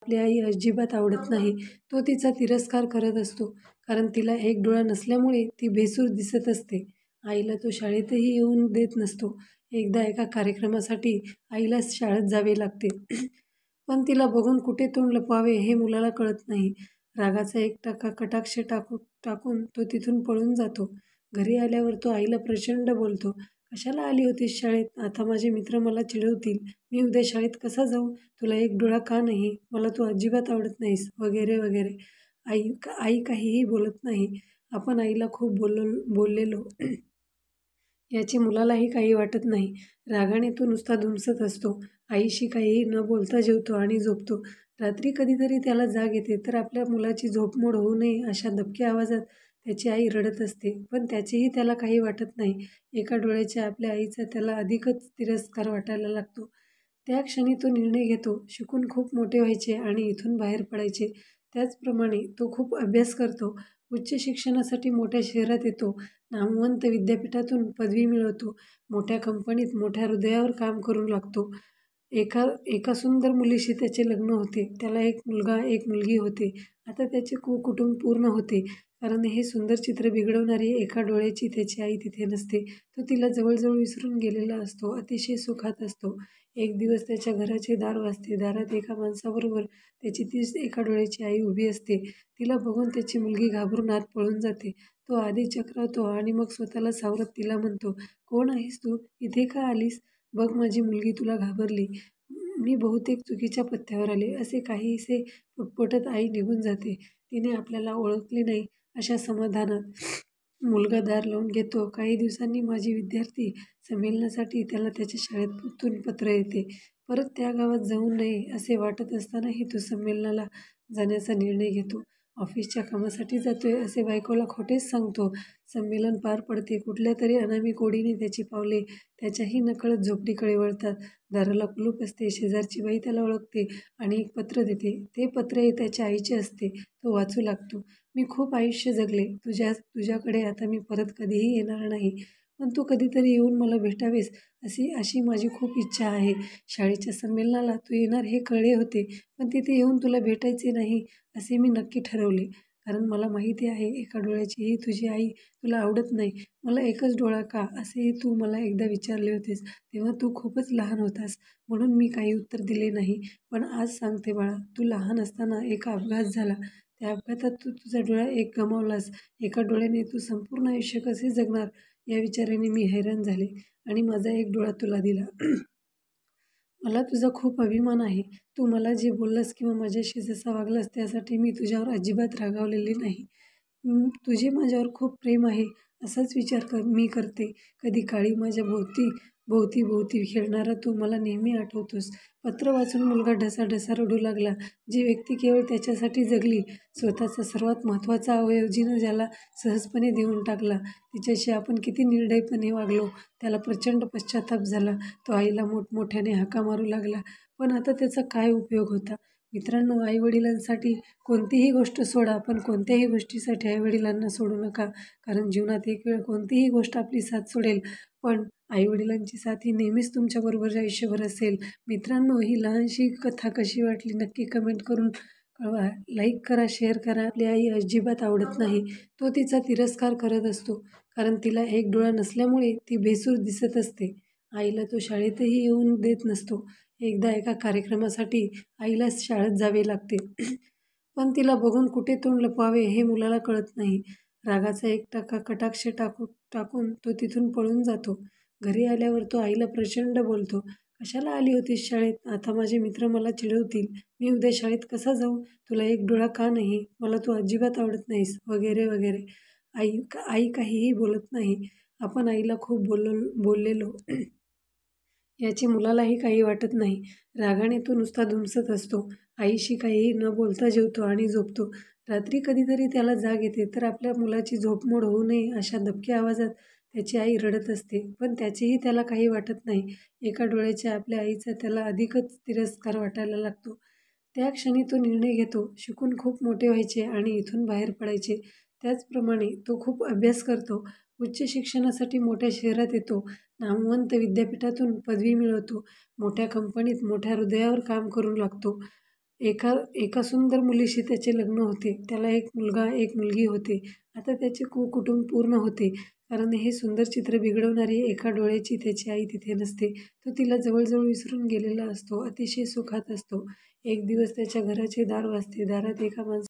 आपली आई अजिबात आवडत नाही. तो तिचा तिरस्कार करत असतो, कारण तिला एक डोळा नसल्यामुळे ती भेसूर दिसत असते. आईला तो शाळेतही येऊन देत नसतो. एकदा एका कार्यक्रमासाठी आईला शाळेत जावे लागते. पण तिला बघून कुठे तोंड लपवावे हे मुलाला कळत नाही. रागाचा एक कटाक्ष टाकून तो तिथून पळून जातो. घरी आल्यावर तो आईला प्रचंड बोलतो. कशाला आली होतीस शाळेत? आता माझे मित्र मला चिडवतील. मी उद्या शाळेत कसा जाऊ? तुला एक डोळा का नाही? मला तू अजिबात आवडत नाहीस, वगैरे वगैरे. आई काहीही बोलत नाही. आपण आईला खूप बोललेलो याचे मुलालाही काही वाटत नाही. रागाने तो नुसता धुमसत असतो. आईशी काहीही न बोलता जेवतो आणि झोपतो. रात्री कधीतरी त्याला जाग येते तर आपल्या मुलाची झोपमोड होऊ नये अशा दबक्या आवाजात त्याची आई रडत असते. पण त्याचेही त्याला काही वाटत नाही. एका डोळ्याच्या आपल्या आईचा त्याला अधिकच तिरस्कार वाटायला लागतो. त्या क्षणी तो निर्णय घेतो, शिकून खूप मोठे व्हायचे आणि इथून बाहेर पडायचे. त्याचप्रमाणे तो खूप अभ्यास करतो. उच्च शिक्षणासाठी मोठ्या शहरात येतो. नामवंत विद्यापीठातून पदवी मिळवतो. मोठ्या कंपनीत मोठ्या हृदयावर काम करू लागतो. एका सुंदर मुलीशी त्याचे लग्न होते. त्याला एक मुलगा एक मुलगी होते. आता त्याचे कुटुंब पूर्ण होते. कारण हे सुंदर चित्र बिघडवणारी एका डोळ्याची त्याची आई तिथे नसते. तो तिला जवळजवळ विसरून गेलेला असतो. अतिशय सुखात असतो. एक दिवस त्याच्या घराचे दार वाजते. दारात एका माणसाबरोबर त्याची तीच एका डोळ्याची आई उभी असते. तिला बघून त्याची मुलगी घाबरून आत पळून जाते. तो आधी चक्रावतो आणि मग स्वतःला सावरत तिला म्हणतो, कोण आहेस तू? इथे का आलीस? बघ, माझी मुलगी तुला घाबरली. मी बहुतेक चुकीच्या पथ्यावर आले. असे काहीसे पुटपुटत आई निघून जाते. तिने आपल्याला ओळखले नाही अशा समाधानात. मुलगा दार लावून घेतो. काही दिवसांनी माजी विद्यार्थी संमेलनासाठी त्याला त्याच्या शाळेतून पत्र येते. परत त्या गावात जाऊ नये असे वाटत असतानाही तो संमेलनाला जाण्याचा निर्णय घेतो. ऑफिसच्या कामासाठी जातोय असे बायकोला खोटेच सांगतो. संमेलन पार पडते. कुठल्या तरी अनामिक ओढीने त्याची पावले त्याच्याही नकळत झोपडीकडे वळतात. दाराला कुलूप असते. शेजारची बाई त्याला ओळखते आणि एक पत्र देते. ते पत्र त्याच्या आईचे असते. तो वाचू लागतो. मी खूप आयुष्य जगले. तुझ्याकडे आता मी परत कधीही येणार नाही. पण तू कधीतरी येऊन मला भेटावेस अशी माझी खूप इच्छा आहे. शाळेच्या संमेलनाला तू येणार हे कळले होते. पण तिथे येऊन तुला भेटायचे नाही असे मी नक्की ठरवले. कारण मला माहिती आहे एका डोळ्याची ही तुझी आई तुला आवडत नाही. मला एकच डोळा का असेही तू मला एकदा विचारले होतेस. तेव्हा तू खूपच लहान होतास म्हणून मी काही उत्तर दिले नाही. पण आज सांगते बाळा, तू लहान असताना एक अपघात झाला. त्या अपघातात तू तुझा डोळा एक गमावलास. एका डोळ्याने तू संपूर्ण आयुष्य कसे जगणार या विचाराने मी हैराण झाले आणि माझा एक डोळा तुला दिला. मला तुझा खूप अभिमान आहे. तू मला जे बोललास किंवा माझ्याशी जसा वागलास त्यासाठी मी तुझ्यावर अजिबात रागावलेले नाही. तुझे माझ्यावर खूप प्रेम आहे असाच विचार मी करते. कधी काळी माझ्या भोवती भोवती खेळणारा तू मला नेहमी आठवतोस. पत्र वाचून मुलगा ढसाढसा रडू लागला. जी व्यक्ती केवळ त्याच्यासाठी जगली, स्वतःचा सर्वात महत्त्वाचा अवयव जिनं ज्याला सहजपणे देऊन टाकला, तिच्याशी आपण किती निर्दयपणे वागलो. त्याला प्रचंड पश्चाताप झाला. तो आईला मोठमोठ्याने हाका मारू लागला. पण आता त्याचा काय उपयोग होता? मित्रांनो, आईवडिलांसाठी कोणतीही गोष्ट सोडा, पण कोणत्याही गोष्टीसाठी आईवडिलांना सोडू नका. कारण जीवनात एक वेळ कोणतीही गोष्ट आपली साथ सोडेल, पण आईवडिलांची साथ ही नेहमीच तुमच्याबरोबर आयुष्यभर असेल. मित्रांनो, ही लहानशी कथा कशी वाटली नक्की कमेंट करून कळवा. लाईक करा, शेअर करा. आपली आई अजिबात आवडत नाही. तो तिचा तिरस्कार करत असतो, कारण तिला एक डोळा नसल्यामुळे ती भेसूर दिसत असते. आईला तो शाळेतही येऊन देत नसतो. एकदा एका कार्यक्रमासाठी आईला शाळेत जावे लागते. पण तिला बघून कुठे तोंड लपवावे हे मुलाला कळत नाही. रागाचा एक कटाक्ष टाकून तो तिथून पळून जातो. घरी आल्यावर तो आईला प्रचंड बोलतो. कशाला आली होतीस शाळेत? आता माझे मित्र मला चिडवतील. मी उद्या शाळेत कसा जाऊ? तुला एक डोळा का नाही? मला तू अजिबात आवडत नाहीस, वगैरे वगैरे. आई काहीही बोलत नाही. आपण आईला खूप बोललेलो याचे मुलालाही काही वाटत नाही. रागाने तो नुसता धुमसत असतो. आईशी काहीही न बोलता जेवतो आणि झोपतो. रात्री कधीतरी त्याला जाग येते तर आपल्या मुलाची झोपमोड होऊ नये अशा दबक्या आवाजात त्याची आई रडत असते. पण त्याचेही त्याला काही वाटत नाही. एका डोळ्याच्या आपल्या आईचा त्याला अधिकच तिरस्कार वाटायला लागतो. त्या क्षणी तो निर्णय घेतो, शिकून खूप मोठे व्हायचे आणि इथून बाहेर पडायचे. त्याचप्रमाणे तो खूप अभ्यास करतो. उच्च शिक्षणासाठी मोठ्या शहरात येतो. नामवंत विद्यापीठातून पदवी मिळवतो. मोठ्या कंपनीत मोठ्या हृदयावर काम करू लागतो. एका सुंदर मुलीशी त्याचे लग्न होते. त्याला एक मुलगा एक मुलगी होते. आता त्याचे कुटुंब पूर्ण होते. कारण हे सुंदर चित्र बिघडवणारी एका डोळ्याची त्याची आई तिथे नसते. तो तिला जवळजवळ विसरून गेलेला असतो. अतिशय सुखात असतो. एक दिवस त्याच्या घराचे दार वाजते. दारात एका